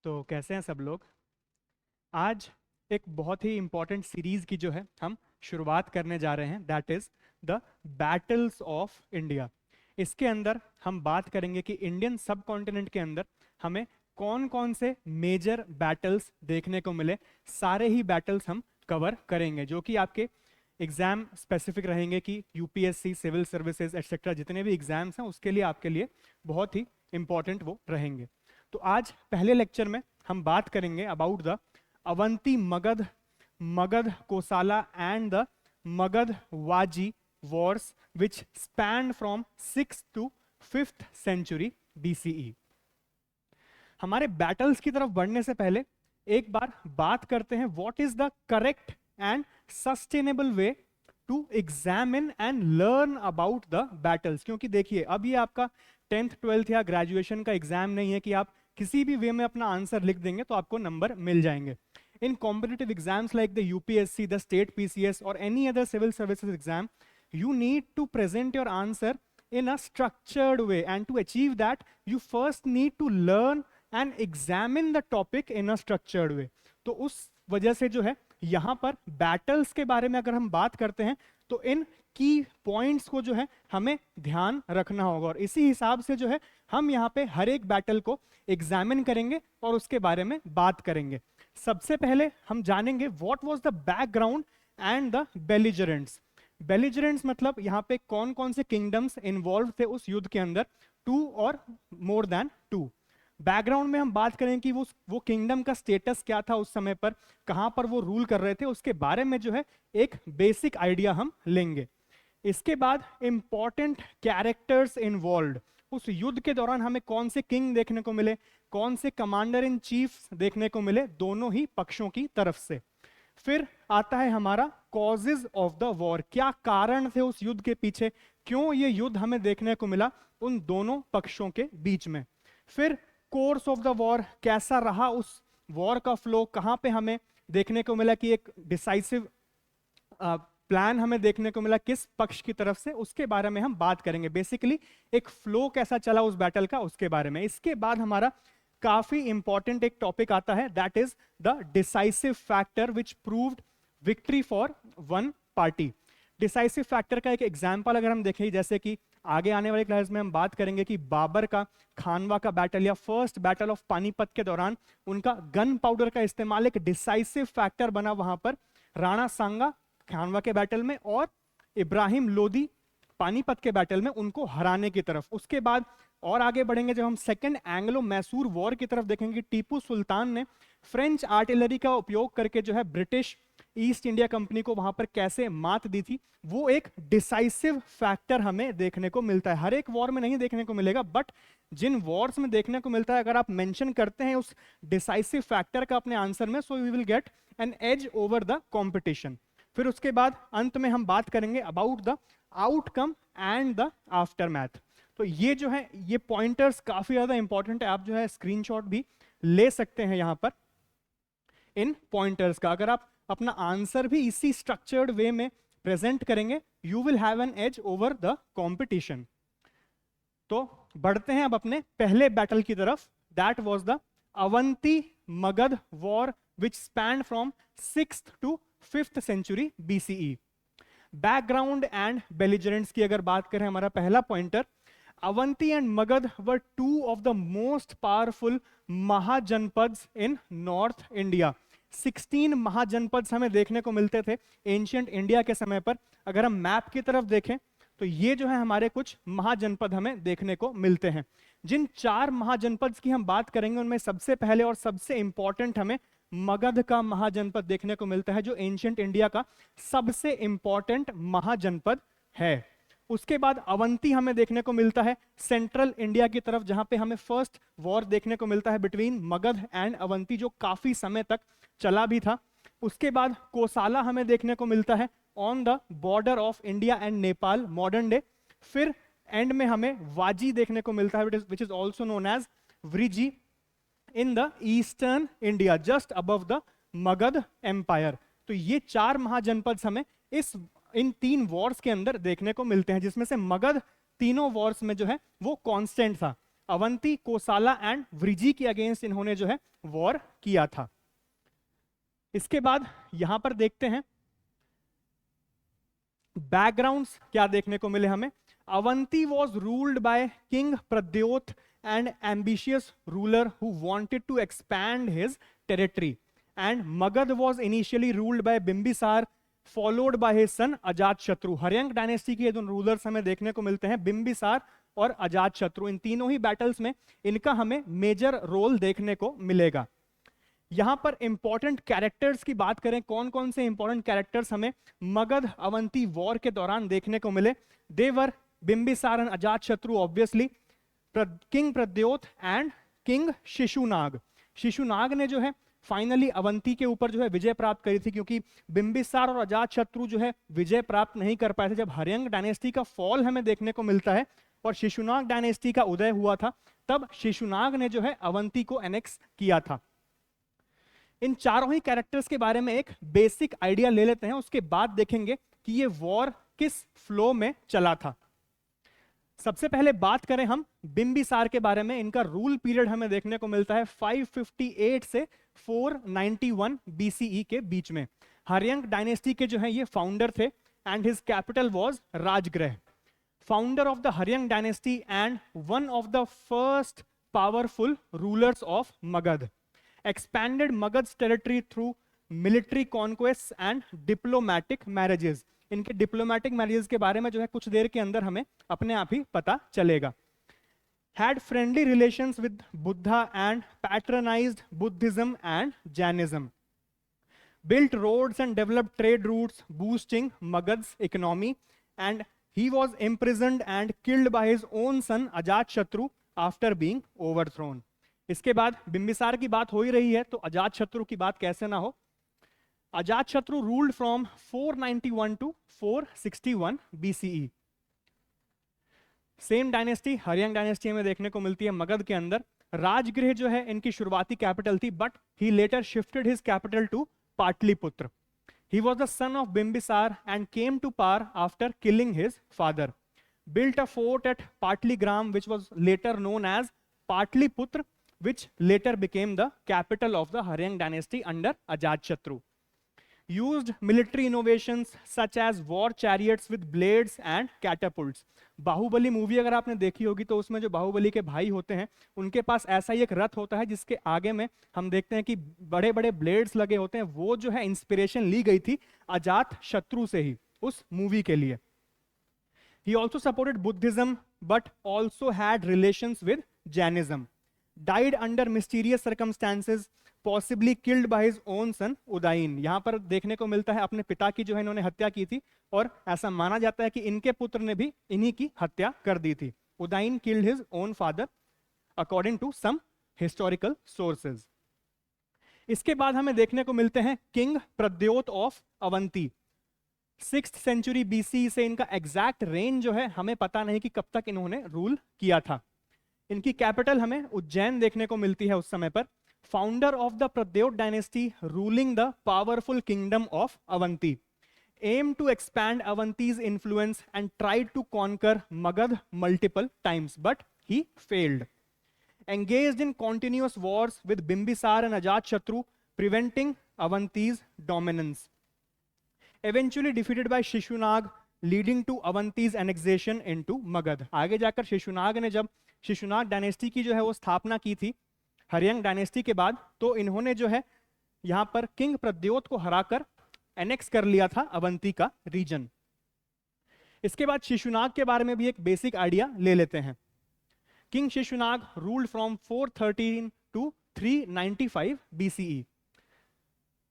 तो कैसे हैं सब लोग। आज एक बहुत ही इंपॉर्टेंट सीरीज की जो है हम शुरुआत करने जा रहे हैं, that is the battles of India. इसके अंदर हम बात करेंगे कि इंडियन सब कॉन्टिनेंट के अंदर हमें कौन कौन से मेजर बैटल्स देखने को मिले। सारे ही बैटल्स हम कवर करेंगे जो कि आपके एग्जाम स्पेसिफिक रहेंगे कि यूपीएससी, सिविल सर्विसेज एक्सेट्रा जितने भी एग्जाम्स हैं उसके लिए आपके लिए बहुत ही इंपॉर्टेंट वो रहेंगे। तो आज पहले लेक्चर में हम बात करेंगे about the Avanti Magadha, Magadha Kosala and the Magadha Vajji wars which span from 6th to 5th century BCE। हमारे बैटल्स की तरफ बढ़ने से पहले एक बार बात करते हैं what is the correct and sustainable way to examine and learn about the battles. क्योंकि देखिए अब ये आपका 10th 12th या ग्रेजुएशन का एग्जाम नहीं है कि आप किसी भी वे में अपना आंसर लिख देंगे तो आपको नंबर मिल जाएंगे। In competitive exams like the UPSC, the state PCS और any other civil services exam, you need to present your answer in a structured way, and to achieve that you first need to learn and examine the topic in a structured way। तो उस वजह से जो है यहाँ पर battles के बारे में अगर हम बात करते हैं तो इन की पॉइंट्स को जो है हमें ध्यान रखना होगा और इसी हिसाब से जो है हम यहाँ पे हर एक बैटल को एग्जामिन करेंगे और उसके बारे में बात करेंगे। सबसे पहले हम जानेंगे what was the background and the belligerents. Belligerents मतलब यहाँ पे कौन कौन से किंगडम्स इन्वॉल्व थे उस युद्ध के अंदर, 2 और मोर देन 2। बैकग्राउंड में हम बात करें कि वो किंगडम का स्टेटस क्या था उस समय पर, कहां पर वो रूल कर रहे थे, उसके बारे में जो है एक बेसिक आइडिया हम लेंगे। इसके बाद इंपॉर्टेंट कैरेक्टर्स इन्वॉल्व, उस युद्ध के दौरान हमें कौन से किंग देखने को मिले, कौन से कमांडर इन चीफ देखने को मिले दोनों ही पक्षों की तरफ से। फिर आता है हमारा कॉजेज ऑफ द वॉर, क्या कारण थे उस युद्ध के पीछे, क्यों ये युद्ध हमें देखने को मिला उन दोनों पक्षों के बीच में। फिर कोर्स ऑफ द वॉर, कैसा रहा उस वॉर का फ्लो, कहां पे हमें देखने को मिला कि एक डिसाइसिव प्लान हमें देखने को मिला किस पक्ष की तरफ से, उसके बारे में हम बात करेंगे। बेसिकली एक फ्लो कैसा चला उस बैटल का उसके बारे में। इसके बाद हमारा काफी इंपॉर्टेंट एक टॉपिक आता है, that is the decisive factor which proved victory for one party. Decisive factor का एक एग्जांपल अगर हम देखें, जैसे कि आगे आने वाले क्लास में हम बात करेंगे कि बाबर का खानवा का बैटल या फर्स्ट बैटल ऑफ पानीपत के दौरान उनका गन पाउडर का इस्तेमाल एक डिसाइसिव फैक्टर बना वहां पर राणा सांगा खानवा के बैटल में और इब्राहिम लोदी पानीपत के बैटल में उनको हराने की तरफ। उसके बाद और आगे बढ़ेंगे जब हम सेकेंड एंग्लो मैसूर वॉर की तरफ देखेंगे, टीपू सुल्तान ने फ्रेंच आर्टिलरी का उपयोग करके जो है ब्रिटिश ईस्ट इंडिया कंपनी को वहां पर कैसे मात दी थी, वो एक डिसाइसिव फैक्टर हमें देखने को मिलता है। हर एक वॉर में नहीं देखने को मिलेगा, बट जिन वॉर्स में देखने को मिलता है अगर आप मेंशन करते हैं उस डिसाइसिव फैक्टर का अपने आंसर में, so we will get an edge over the competition. फिर उसके बाद अंत में हम बात करेंगे about the outcome and the aftermath. तो ये जो है ये पॉइंटर्स काफी ज्यादा इंपॉर्टेंट है, आप जो है स्क्रीनशॉट भी ले सकते हैं यहां पर इन पॉइंटर्स का। अगर आप अपना आंसर भी इसी स्ट्रक्चर्ड वे में प्रेजेंट करेंगे, you will have an edge over the competition. तो बढ़ते हैं अब अपने पहले बैटल की तरफ, that was the Avanti Magadha war which span from 6th to 5th century BCE। Background and belligerents की अगर बात करें, हमारा पहला pointer, Avanti and Magadha were 2 of the most powerful mahajanapadas in north India. 16 महाजनपद हमें देखने को मिलते थे एंशियंट इंडिया के समय पर। अगर हम मैप की तरफ देखें तो ये जो है हमारे कुछ महाजनपद हमें देखने को मिलते हैं। जिन 4 महाजनपद की हम बात करेंगे उनमें सबसे पहले और सबसे इंपॉर्टेंट हमें मगध का महाजनपद देखने को मिलता है, जो एंशियंट इंडिया का सबसे इंपॉर्टेंट महाजनपद है। उसके बाद अवंती हमें देखने को मिलता है सेंट्रल इंडिया की तरफ, जहां पे हमें फर्स्ट वॉर देखने को मिलता है बिटवीन मगध एंड अवंती, जो काफी समय तक चला भी था। उसके बाद कोसाला हमें देखने को मिलता है on the border of India and Nepal modern day. फिर एंड में हमें वाजी देखने को मिलता है which is also known as Vrijji in the eastern India just above the Magadha empire. तो ये 4 महाजनपद हमें इन 3 वॉर्स के अंदर देखने को मिलते हैं, जिसमें से मगध तीनों वॉर्स में जो है वो कांस्टेंट था। अवंती, कोसाला एंड वृजी के अगेंस्ट इन्होंने जो है वॉर किया था। इसके बाद यहां पर देखते हैं बैकग्राउंड्स क्या देखने को मिले हमें। Avanti was ruled by king Pradyota and ambitious ruler who wanted to expand his territory, and Magadha was initially ruled by Bimbisara followed by his son Ajatashatru. Haryanka dynasty के दोनों रूलर्स हमें देखने को मिलते हैं, बिंबिसार और अजातशत्रु। इन तीनों ही बैटल्स में इनका हमें मेजर रोल देखने को मिलेगा। यहां पर इंपॉर्टेंट कैरेक्टर्स की बात करें, कौन कौन से इंपॉर्टेंट कैरेक्टर्स हमें मगध अवंती वॉर के दौरान देखने को मिले। They were Bimbisara and Ajatashatru obviously, king Pradyota and king Shishunaga. Shishunaga ने जो है फाइनली अवंती के ऊपर जो है विजय प्राप्त करी थी, क्योंकि बिंबिसार और अजातशत्रु जो है विजय प्राप्त नहीं कर पाए थे। जब हर्यंक डायनेस्टी का फॉल हमें देखने को मिलता है और शिशुनाग डायनेस्टी का उदय हुआ था, तब शिशुनाग ने जो है अवंती को एनेक्स किया था। इन चारों ही कैरेक्टर्स के बारे में एक बेसिक आइडिया ले लेते हैं, उसके बाद देखेंगे कि ये वॉर किस फ्लो में चला था। सबसे पहले बात करें हम बिंबिसार के बारे में। इनका रूल पीरियड हमें देखने को मिलता है 558 से 491 बीसीई के बीच में। हर्यंक डायनेस्टी के जो है ये फाउंडर थे and his capital was Rajgriha. Founder of the Haryanka dynasty and one of the first powerful rulers of Magadha, expanded Magadh's territory through military conquests and diplomatic marriages। इनके डिप्लोमेटिक मैरिजेस के बारे में जो है कुछ देर के अंदर हमें अपने आप ही पता चलेगा। Had friendly relations with Buddha and patronized Buddhism and Jainism, built roads and developed trade routes, boosting Magadh's economy, and he was imprisoned and killed by his own son Ajatashatru after being overthrown। इसके बाद बिंबिसार की बात हो ही रही है तो अजातशत्रु की बात कैसे ना हो। Ajatashatru ruled from 491 to 461 BCE. Same dynasty Haryanka dynasty में देखने को मिलती है मगध के अंदर। राजगृह जो है इनकी शुरुआती कैपिटल थी, but he later shifted his capital to Pataliputra. He was the son of Bimbisara and came to power after killing his father, built a fort at Pataligram which was later known as Pataliputra, which later became the capital of the Haryank dynasty under Ajatashatru. Used military innovations such as war chariots with blades and catapults। Baahubali movie अगर आपने देखी होगी तो उसमें जो बाहुबली के भाई होते हैं उनके पास ऐसा ही एक रथ होता है जिसके आगे में हम देखते हैं कि बड़े बड़े ब्लेड्स लगे होते हैं। वो जो है इंस्पिरेशन ली गई थी अजातशत्रु से ही उस मूवी के लिए। He also supported Buddhism but also had relations with Jainism। Died under mysterious circumstances, possibly killed by his own son उदाइन। यहां पर देखने को मिलता है अपने पिता की जो है इन्होंने हत्या की थी और ऐसा माना जाता है कि इनके पुत्र ने भी इन्हीं की हत्या कर दी थी। उदाइन killed his own father according to some historical sources। इसके बाद हमें देखने को मिलते हैं king Pradyota of Avanti. 6th century BC से इनका एग्जैक्ट रेंज जो है हमें पता नहीं कि कब तक इन्होंने रूल किया था। इनकी कैपिटल हमें उज्जैन देखने को मिलती है उस समय पर। Founder of the Pradyota dynasty ruling the powerful kingdom of Avanti, aim to expand Avanti's influence and tried to conquer Magadha multiple times but he failed. Engaged in continuous wars with Bimbisara and Ajatashatru preventing Avanti's dominance. eventually defeated by Shishunaga leading to Avanti's annexation into Magadha. आगे जाकर शिशुनाग ने जब Shishunaga dynasty की जो है वो स्थापना की थी हर्यंक डायनेस्टी के बाद, तो इन्होंने जो है यहां पर किंग प्रद्योत को हराकर एनेक्स कर लिया था अवंती का रीजन। इसके बाद शिशुनाग के बारे में भी एक बेसिक आइडिया ले लेते हैं। King Shishunaga ruled from 413 to 395 BCE.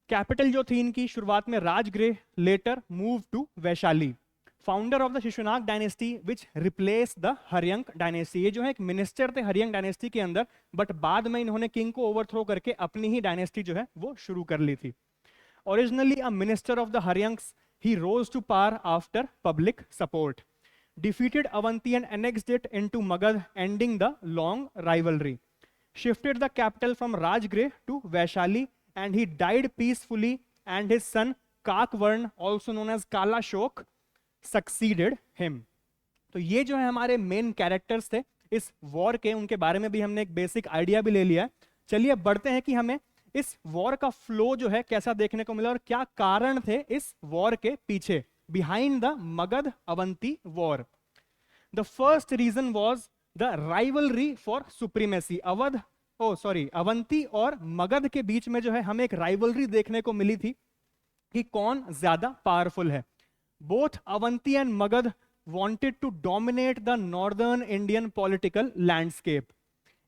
Capital जो थी इनकी शुरुआत में Rajgriha, later move to Vaishali. Founder of the Shishunaga dynasty which replace the Haryanka dynasty. ये जो है एक मिनिस्टर थे हर्यंक डायनेस्टी के अंदर, बट बाद में इन्होंने किंग को ओवरथ्रो करके अपनी ही डायनेस्टी जो है वो शुरू कर ली थी। Originally a minister of the Haryankas, he rose to power after public support, defeated Avanti and annexed it into Magadha, ending the long rivalry, shifted the capital from Rajagriha to Vaishali, and he died peacefully, and his son Kakvarn, also known as Kala Shok, succeeded him। तो ये जो है हमारे main characters थे इस war के, उनके बारे में भी हमने एक बेसिक आइडिया भी ले लिया है। चलिए अब बढ़ते हैं कि हमें इस वॉर का फ्लो जो है कैसा देखने को मिला और क्या कारण थे इस वॉर के पीछे, behind the Magadha Avanti war. The first reason was the rivalry for supremacy. Avanti और मगध के बीच में जो है हमें एक राइवलरी देखने को मिली थी कि कौन ज्यादा पावरफुल है। Both Avanti and Magadh wanted to dominate the northern Indian political landscape.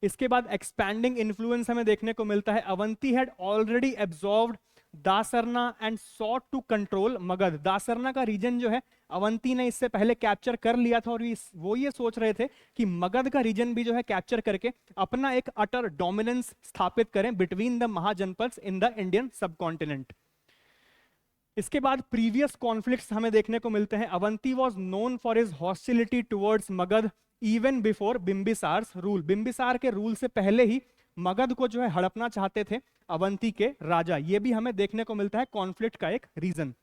इसके बाद एक्सपैंडिंग इन्फ्लुएंस हमें देखने को मिलता है। Avanti had already absorbed Dasarna and sought to control Magadha. Dasarna का रीजन जो है अवंती ने इससे पहले कैप्चर कर लिया था और वो ये सोच रहे थे कि मगध का रीजन भी जो है कैप्चर करके अपना एक अटर डोमिनेंस स्थापित करें between the Mahajanapadas in the Indian subcontinent. इसके बाद प्रीवियस कॉन्फ्लिक्ट्स हमें देखने को मिलते हैं। Avanti was known for his hostility towards Magadha even before Bimbisara's rule. Bimbisara के रूल से पहले ही मगध को जो है हड़पना चाहते थे अवंती के राजा। ये भी हमें देखने को मिलता है कॉन्फ्लिक्ट का एक रीजन।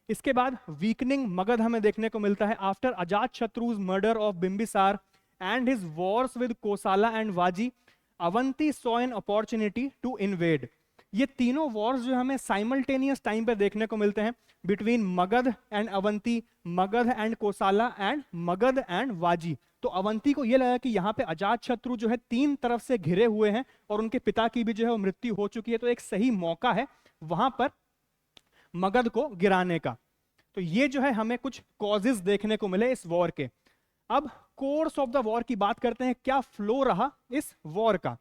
इसके बाद वीकनिंग मगध हमें देखने को मिलता है। After Ajatashatru's murder of Bimbisara and his wars with Kosala and Vajji, Avanti saw an opportunity to invade. ये तीनों वॉर्स जो हमें साइमल्टेनियस टाइम पे देखने को मिलते हैं between Magadha and Avanti, Magadha and Kosala and Magadha and Vajji. तो अवंती को यह लगा कि यहाँ पे अजात शत्रु जो है तीन तरफ से घिरे हुए हैं और उनके पिता की भी जो है वो मृत्यु हो चुकी है, तो एक सही मौका है वहां पर मगध को गिराने का। तो ये जो है हमें कुछ कॉजेस देखने को मिले इस वॉर के। अब कोर्स ऑफ द वॉर की बात करते हैं, क्या फ्लो रहा इस वॉर का।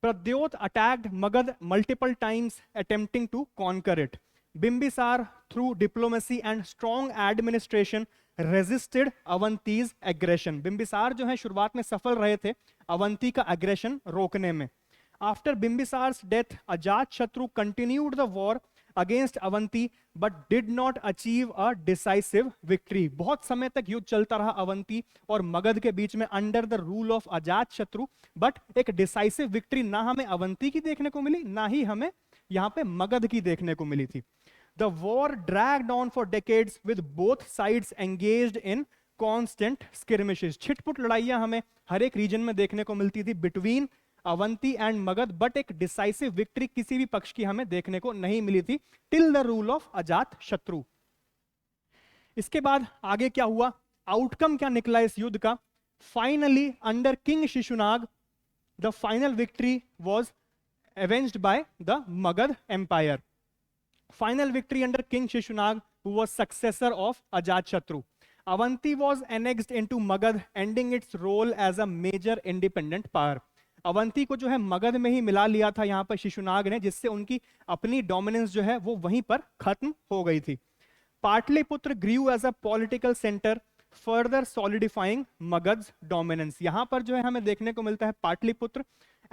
Pradyota attacked Magadha multiple times attempting to conquer it. Bimbisara through diplomacy and strong administration resisted Avanti's aggression. Bimbisara जो है शुरुआत में सफल रहे थे अवंती का एग्रेशन रोकने में। आफ्टर बिंबिसार्स डेथ अजात शत्रु continued the war against Avanti but did not achieve a decisive victory. बहुत समय तक युद्ध चलता रहा अवंती और मगध के बीच में अंडर द रूल ऑफ अजात शत्रु, बट एक डिसाइसिव विक्ट्री ना हमें अवंती की देखने को मिली ना ही हमें यहाँ पे मगध की देखने को मिली थी। The war dragged on for decades with both sides engaged in constant skirmishes. छिटपुट लड़ाइयां हमें हर एक रीजन में देखने को मिलती थी between Avanti and Magadh, but एक डिसाइसिव विक्ट्री किसी भी पक्ष की हमें देखने को नहीं मिली थी टिल द रूल ऑफ अजात शत्रु। इसके बाद आगे क्या हुआ, आउटकम क्या निकला इस युद्ध का। Finally under king Shishunaga the final victory was avenged by the Magadha empire. Final victory under king Shishunaga who was successor of Ajatashatru. Avanti was annexed into Magadha ending its role as a major independent power. Avanti को जो है मगध में ही मिला लिया था यहाँ पर शिशुनाग ने, जिससे उनकी अपनी डोमिनेंस जो है वो वहीं पर खत्म हो गई थी। Pataliputra grew as a political centre further solidifying Magadha's dominance. यहाँ पर जो है हमें देखने को मिलता है Pataliputra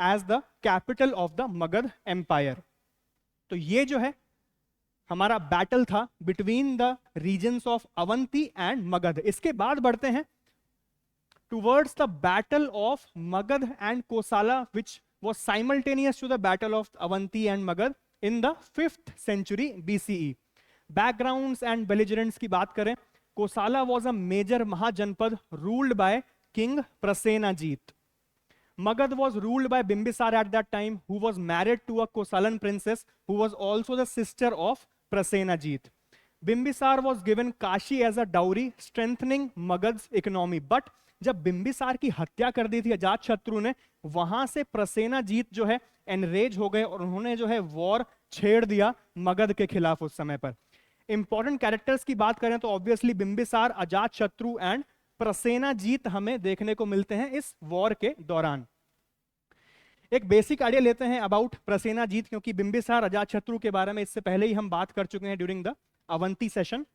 as the capital of the Magadha empire. तो ये जो है हमारा बैटल था between the regions of Avanti and Magadha. इसके बाद बढ़ते हैं towards the battle of Magad and Kosala, which was simultaneous to the battle of Avanti and Magad in the 5th century BCE. Backgrounds and belligerents की बात करें, Kosala was a major Mahajanpad ruled by King Prasenajit. Magad was ruled by Bimbisar at that time, who was married to a Kosalan princess who was also the sister of Prasenajit. Bimbisar was given Kashi as a dowry, strengthening Magad's economy. But जब बिंबिसार की हत्या कर दी थी अजात शत्रु ने, वहां से प्रसेनाजीत जो है एनरेज हो गए और उन्होंने जो है वॉर छेड़ दिया मगध के खिलाफ उस समय पर। इंपॉर्टेंट कैरेक्टर्स की बात करें तो obviously Bimbisara, Ajatashatru and प्रसेनाजीत हमें देखने को मिलते हैं इस वॉर के दौरान। एक बेसिक आइडिया लेते हैं अबाउट प्रसेनाजीत, क्योंकि बिंबिसार अजात शत्रु के बारे में इससे पहले ही हम बात कर चुके हैं ड्यूरिंग द अवंती सेशन।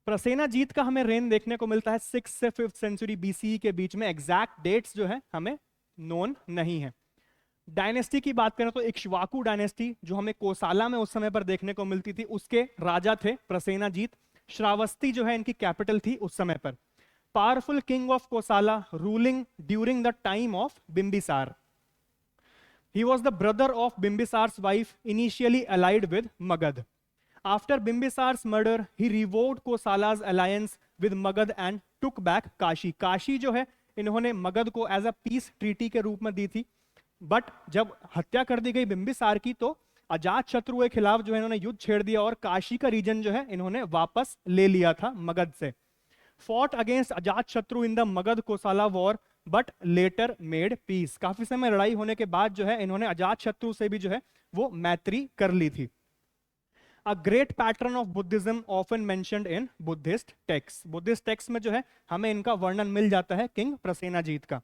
प्रसेनाजीत का हमें रेन देखने को मिलता है 6th से 5th सेंचुरी बीसीई के बीच में। एग्जैक्ट डेट्स जो है हमें नोन नहीं है। डायनेस्टी की बात करें तो इक्ष्वाकु डायनेस्टी जो हमें कोसाला में उस समय पर देखने को मिलती थी, उसके राजा थे प्रसेनाजीत। श्रावस्ती जो है इनकी कैपिटल थी उस समय पर। Powerful king of Kosala ruling during the time of Bimbisara. He was the brother of Bimbisara's wife, initially allied with Magadha. After Bimbisar's murder, he revoked Kosala's alliance with Magad and took back Kashi. Kashi जो है इन्होंने मगध को as a peace treaty के रूप में दी थी, but जब हत्या कर दी गई बिंबिसार की तो अजात शत्रु के खिलाफ जो है इन्होंने युद्ध छेड़ दिया और काशी का रीजन जो है इन्होंने वापस ले लिया था मगध से। Fought against Ajatashatru in the Magadha Kosala war but later made peace. काफी समय लड़ाई होने के बाद जो है इन्होंने अजात शत्रु से भी जो है वो मैत्री कर ली थी। A great pattern of Buddhism often mentioned in Buddhist text. Buddhist text में जो है हमें इनका वर्णन मिल जाता है किंग प्रसेनाजीत का।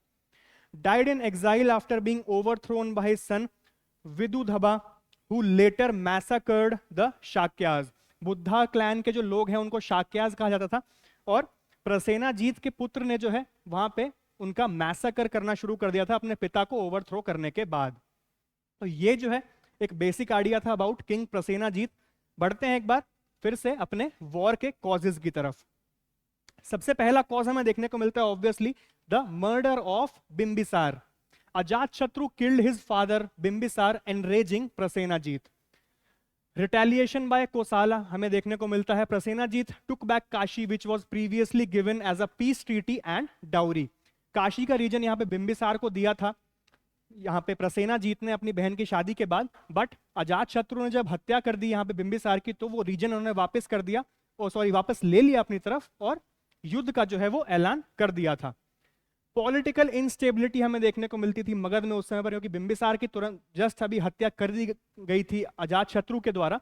Died in exile after being overthrown by his son Vidudhaba, who later massacred the Shakyas. Buddha clan के जो लोग हैं उनको शाक्यास कहा जाता था, और प्रसेनाजीत के पुत्र ने जो है वहां पे उनका मैसाकर करना शुरू कर दिया था अपने पिता को ओवरथ्रो करने के बाद। तो ये जो है एक बेसिक आइडिया था अबाउट किंग प्रसेनाजीत। बढ़ते हैं एक बार फिर से अपने वॉर के कॉजेज की तरफ। सबसे पहला कॉज हमें देखने को मिलता है obviously the murder of Bimbisara. Ajatashatru killed his father Bimbisara enraging Prasenajit. Retaliation by Kosala हमें देखने को मिलता है। Prasenajit took back Kashi which was previously given as a peace treaty and dowry. Kashi का रीजन यहाँ पे बिंबिसार को दिया था यहाँ पे प्रसेनाजीत ने अपनी बहन की शादी के बाद, बट अजात शत्रु ने जब हत्या कर दी यहाँ पे बिंबिसार की तो वो रीजन उन्होंने वापस कर दिया, वापस ले लिया अपनी तरफ और युद्ध का जो है वो ऐलान कर दिया था। पॉलिटिकल इंस्टेबिलिटी हमें देखने को मिलती थी मगध में उस समय पर, क्योंकि बिंबिसार की तुरंत जस्ट अभी हत्या कर दी गई थी अजात शत्रु के द्वारा।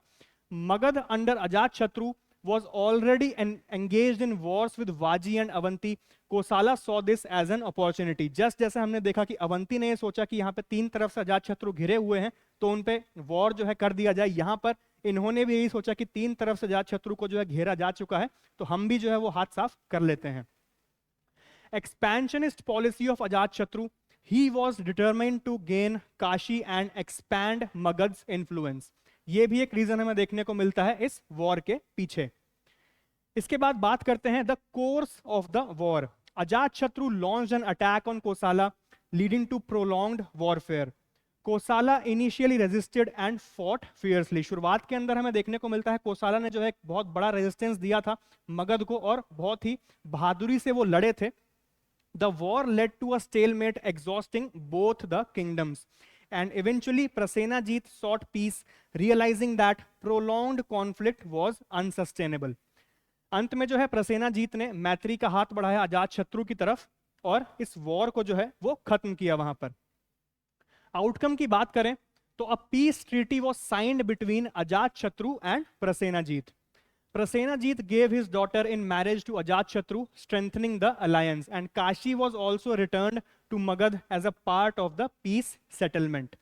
मगध अंडर अजात शत्रु was already engaged in wars with Vaji and Avanti. कोसाला saw this as an opportunity। Just जैसे हमने देखा कि अवंती ने ये सोचा कि यहाँ पे तीन तरफ से अजात शत्रु घिरे हुए हैं तो उन पे वॉर जो है कर दिया जाए, यहाँ पर इन्होंने भी यही सोचा कि तीन तरफ से अजात शत्रु को जो है घेरा जा चुका है तो हम भी जो है वो हाथ साफ कर लेते हैं। Expansionist policy of Ajatashatru, he was determined to gain Kashi and expand Magadha's influence. ये भी एक रीजन हमें देखने को मिलता है इस वॉर के पीछे। इसके बाद बात करते हैं the course of the war. Ajatashatru launched an attack on Kosala leading to prolonged warfare. Kosala initially resisted and fought fiercely. शुरुआत के अंदर हमें देखने को मिलता है कोसाला ने जो है एक बहुत बड़ा रेजिस्टेंस दिया था मगध को और बहुत ही बहादुरी से वो लड़े थे। The war led to a stalemate exhausting both the kingdoms and eventually Prasenajit sought peace, realizing that prolonged conflict was unsustainable। अंत में जो है प्रसेनाजीत ने मैत्री का हाथ बढ़ाया अजात शत्रु की तरफ और इस वॉर को जो है वो खत्म किया। वहां पर आउटकम की बात करें तो a peace treaty was signed between Ajatashatru and Prasenajit. Prasenajit gave his daughter in marriage to Ajatshatru, strengthening the alliance, and Kashi was also returned to Magad as a part of the peace settlement.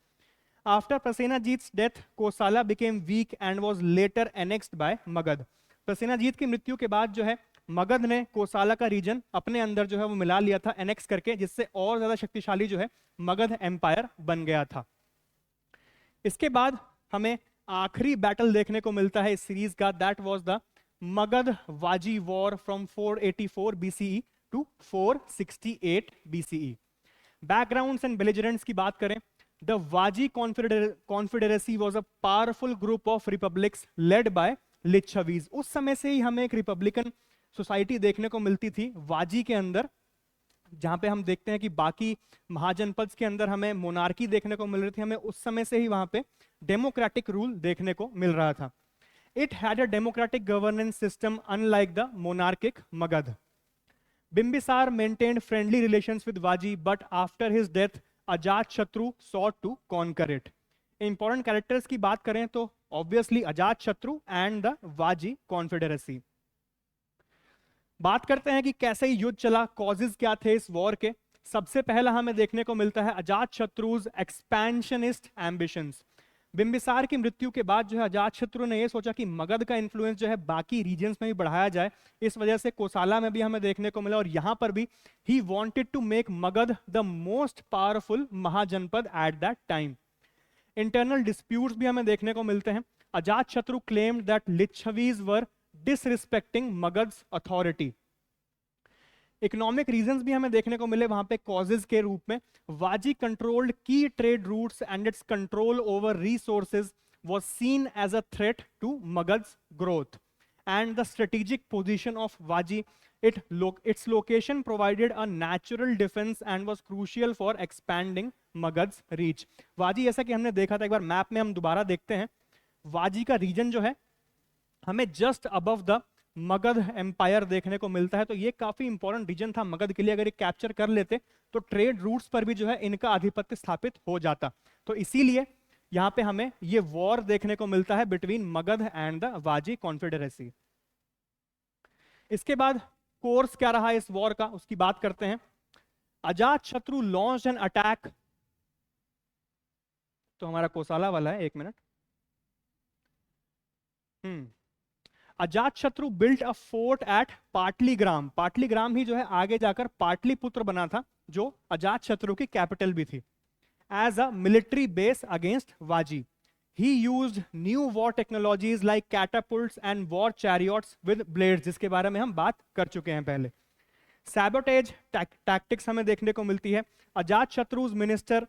After Prasenajit's death, Kosala became weak and was later annexed by Magad. प्रसेनाजीत की मृत्यु के बाद जो है मगध ने कोसाला का reason अपने अंदर जो है वो मिला लिया था एनेक्स करके, जिससे और ज्यादा शक्तिशाली जो है मगध एम्पायर बन गया था। इसके बाद हमें आखिरी बैटल देखने को मिलता है इस सीरीज का, that was the Magadha Vajji war from 484 BCE to 468 BCE। Backgrounds and belligerents की बात करें, the Vajji confederacy was a powerful group of republics led by Licchavis. उस समय से ही हमें एक रिपब्लिकन सोसाइटी देखने को मिलती थी वाजी के अंदर, जहां पे हम देखते हैं कि बाकी महाजनपद के अंदर हमें मोनार्की देखने को मिल रही थी, हमें उस समय से ही वहां पे डेमोक्रेटिक रूल देखने को मिल रहा था। It had a democratic governance system unlike the monarchic Magadha. Bimbisara maintained friendly relations with Vajji, but after his death Ajatashatru sought to conquer it. Important characters की बात करें तो ऑब्वियसली अजात शत्रु एंड द वाजी कॉन्फेडरेसी। बात करते हैं कि कैसे युद्ध चला, कॉजेज क्या थे इस वॉर के। सबसे पहला हमें देखने को मिलता है अजात शत्रुज एक्सपेंशनिस्ट एम्बिशंस। बिंबिसार की मृत्यु के बाद जो है अजात शत्रु ने यह सोचा कि मगध का इन्फ्लुएंस जो है बाकी रीजन्स में भी बढ़ाया जाए। इस वजह से कोसाला में भी हमें देखने को मिला और यहां पर भी he wanted to make Magadha the most powerful Mahajanapada at that time. Internal disputes भी हमें देखने को मिलते हैं। Ajatashatru claimed that Licchavis were disrespecting Magadha's authority. Economic reasons भी हमें देखने को मिले वहां पे कॉजेज के रूप में। Vajji controlled key trade routes and its control over resources was seen as a threat to Magadha's growth, and the strategic position of Vajji its location provided a natural defense and was crucial for expanding Magadh's reach. वाजी, जैसा कि हमने देखा था, एक बार map में हम दोबारा देखते हैं, वाजी का रीजन जो है हमें just above the Magadha empire देखने को मिलता है। तो ये काफी इंपॉर्टेंट रीजन था मगध के लिए। अगर ये कैप्चर कर लेते तो ट्रेड रूट्स पर भी जो है इनका आधिपत्य स्थापित हो जाता। तो इसीलिए यहां पे हमें ये वॉर देखने को मिलता है between Magadha and the Vajji confederacy. इसके बाद कोर्स क्या रहा इस वॉर का, उसकी बात करते हैं। अजात शत्रु लॉन्च एन अटैक, तो हमारा कोसाला वाला है, 1 minute. Ajatashatru built a fort at Pataligrama. Pataligrama ही जो है आगे जाकर पाटलिपुत्र बना था, जो अजात शत्रु की कैपिटल भी थी, as a military base against Vajji. He used new war technologies like catapults and war chariots with blades, जिसके बारे में हम बात कर चुके हैं पहले। Sabotage tactics हमें देखने को मिलती है। अजात शत्रु's minister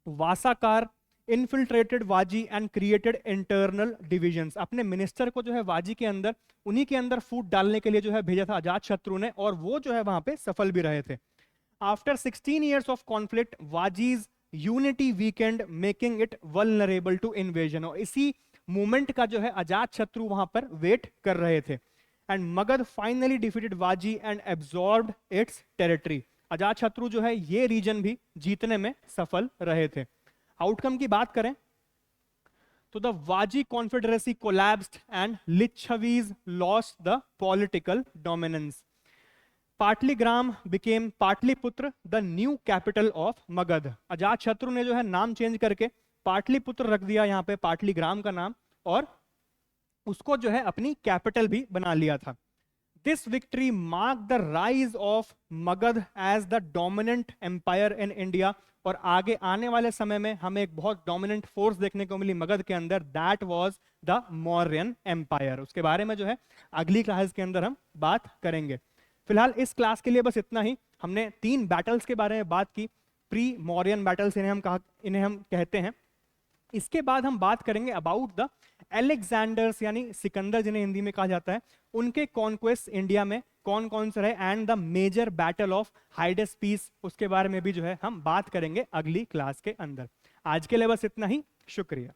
वासाकार infiltrated Vaji and created internal divisions। अपने मिनिस्टर को जो है वाजी के अंदर, उन्हीं के अंदर फूट डालने के लिए जो है भेजा था अजात शत्रु ने, और वो जो है वहां पे सफल भी रहे थे। After 16 years of conflict, Vajji's unity weakened making it vulnerable to invasion. और इसी मूवमेंट का जो है अजात शत्रु वहां पर वेट कर रहे थे। And Magadha finally defeated Vajji and absorbed its territory. Ajatashatru जो है ये रीजन भी जीतने में सफल रहे थे। आउटकम की बात करें तो the Vajji confederacy collapsed and Licchavis lost the political dominance. Pataligrama became Pataliputra, the new capital of Magadha. Ajatashatru ने जो है नाम चेंज करके पाटलिपुत्र रख दिया यहाँ पे, पाटलीग्राम का नाम, और उसको जो है अपनी कैपिटल भी बना लिया था। This victory mark the rise of Magadha as the dominant empire in India. और आगे आने वाले समय में हमें एक बहुत डोमिनेंट फोर्स देखने को मिली मगध के अंदर, that was the Mauryan empire. उसके बारे में जो है अगली क्लास के अंदर हम बात करेंगे। फिलहाल इस क्लास के लिए बस इतना ही। हमने 3 बैटल्स के बारे में बात की, प्री मौर्यन बैटल्स इन्हें हम कहते हैं। इसके बाद हम बात करेंगे अबाउट द एलेक्जेंडर्स, यानी सिकंदर जिन्हें हिंदी में कहा जाता है, उनके कॉन्क्वेस्ट इंडिया में कौन कौन से रहे, and the major battle of Hydaspes, उसके बारे में भी जो है हम बात करेंगे अगली क्लास के अंदर। आज के लिए बस इतना ही, शुक्रिया।